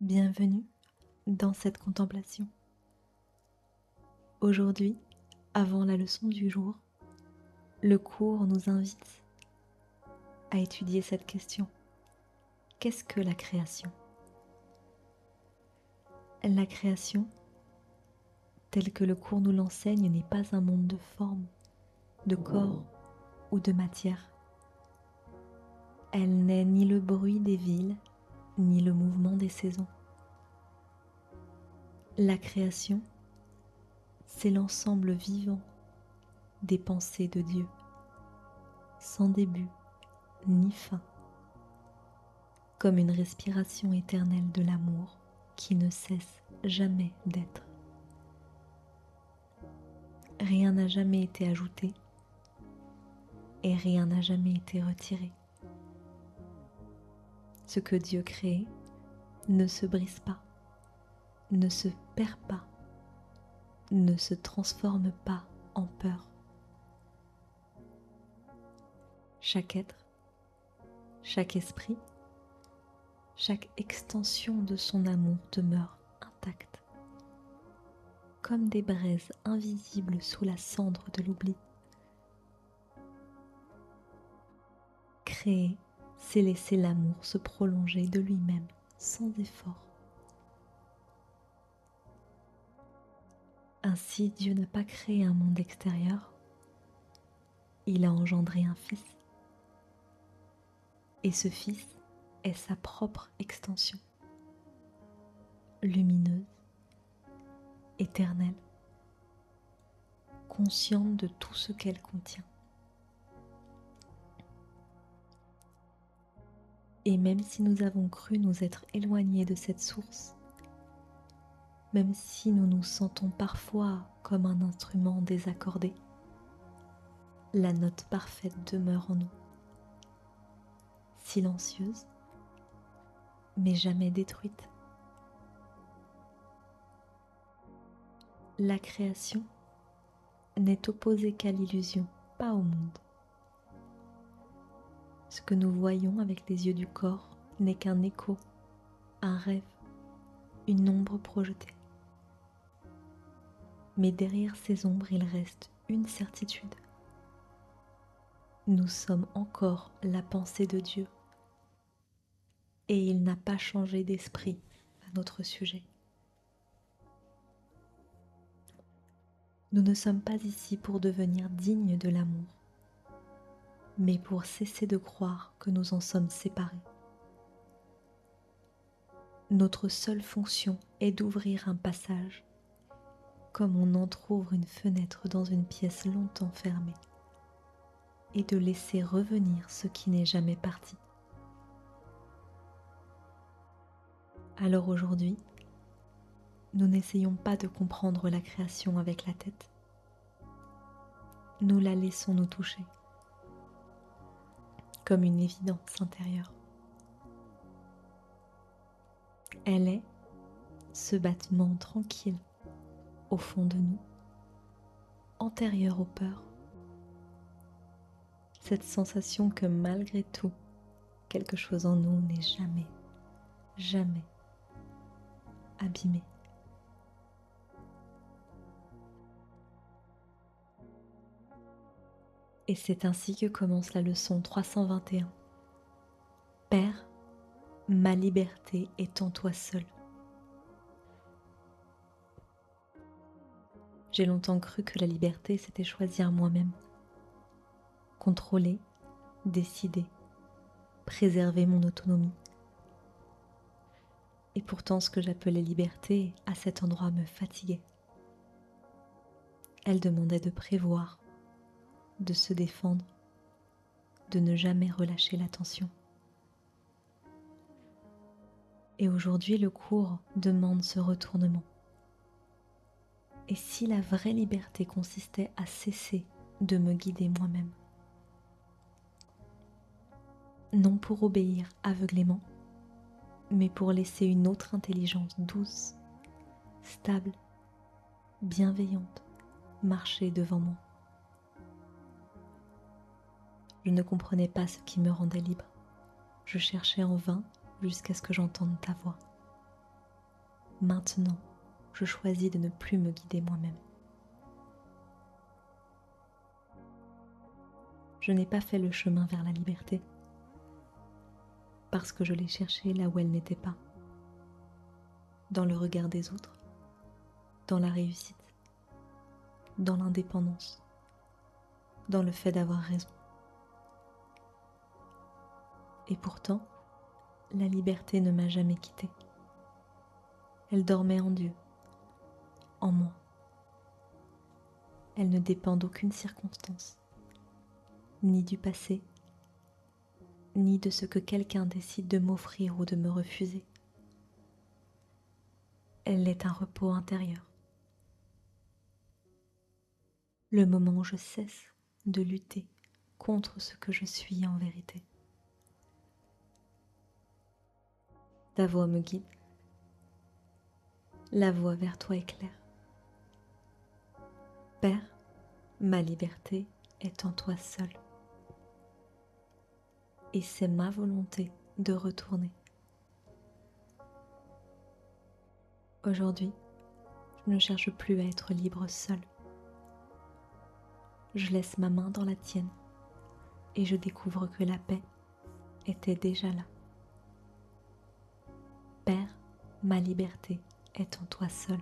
Bienvenue dans cette contemplation. Aujourd'hui, avant la leçon du jour, le cours nous invite à étudier cette question. Qu'est-ce que la création ? La création, telle que le cours nous l'enseigne, n'est pas un monde de formes, de corps ou de matière. Elle n'est ni le bruit des villes, ni le mouvement des saisons. La création, c'est l'ensemble vivant des pensées de Dieu, sans début ni fin, comme une respiration éternelle de l'amour qui ne cesse jamais d'être. Rien n'a jamais été ajouté et rien n'a jamais été retiré. Ce que Dieu crée ne se brise pas, ne se perd pas, ne se transforme pas en peur. Chaque être, chaque esprit, chaque extension de son amour demeure intacte, comme des braises invisibles sous la cendre de l'oubli. Créer, c'est laisser l'amour se prolonger de lui-même sans effort. Ainsi, Dieu n'a pas créé un monde extérieur, il a engendré un Fils. Et ce Fils est sa propre extension, lumineuse, éternelle, consciente de tout ce qu'elle contient. Et même si nous avons cru nous être éloignés de cette source, même si nous nous sentons parfois comme un instrument désaccordé, la note parfaite demeure en nous, silencieuse, mais jamais détruite. La création n'est opposée qu'à l'illusion, pas au monde. Ce que nous voyons avec les yeux du corps n'est qu'un écho, un rêve, une ombre projetée. Mais derrière ces ombres, il reste une certitude. Nous sommes encore la pensée de Dieu et il n'a pas changé d'esprit à notre sujet. Nous ne sommes pas ici pour devenir dignes de l'amour, mais pour cesser de croire que nous en sommes séparés. Notre seule fonction est d'ouvrir un passage, comme on entr'ouvre une fenêtre dans une pièce longtemps fermée, et de laisser revenir ce qui n'est jamais parti. Alors aujourd'hui, nous n'essayons pas de comprendre la création avec la tête. Nous la laissons nous toucher, comme une évidence intérieure. Elle est ce battement tranquille au fond de nous, antérieur aux peurs. Cette sensation que malgré tout, quelque chose en nous n'est jamais abîmé. Et c'est ainsi que commence la leçon 321. Père, ma liberté est en toi seul. J'ai longtemps cru que la liberté, c'était choisir moi-même. Contrôler, décider, préserver mon autonomie. Et pourtant, ce que j'appelais liberté, à cet endroit, me fatiguait. Elle demandait de prévoir, de se défendre, de ne jamais relâcher l'attention. Et aujourd'hui, le cours demande ce retournement. Et si la vraie liberté consistait à cesser de me guider moi-même? Non pour obéir aveuglément, mais pour laisser une autre intelligence douce, stable, bienveillante, marcher devant moi. Je ne comprenais pas ce qui me rendait libre. Je cherchais en vain jusqu'à ce que j'entende ta voix. Maintenant, je choisis de ne plus me guider moi-même. Je n'ai pas fait le chemin vers la liberté parce que je l'ai cherchée là où elle n'était pas, dans le regard des autres, dans la réussite, dans l'indépendance, dans le fait d'avoir raison. Et pourtant, la liberté ne m'a jamais quittée. Elle dormait en Dieu, en moi. Elle ne dépend d'aucune circonstance, ni du passé, ni de ce que quelqu'un décide de m'offrir ou de me refuser. Elle est un repos intérieur. Le moment où je cesse de lutter contre ce que je suis en vérité. Ta voix me guide. La voie vers toi est claire. Père, ma liberté est en toi seul. Et c'est ma volonté de retourner. Aujourd'hui, je ne cherche plus à être libre seule. Je laisse ma main dans la tienne et je découvre que la paix était déjà là. Père, ma liberté est en toi seul.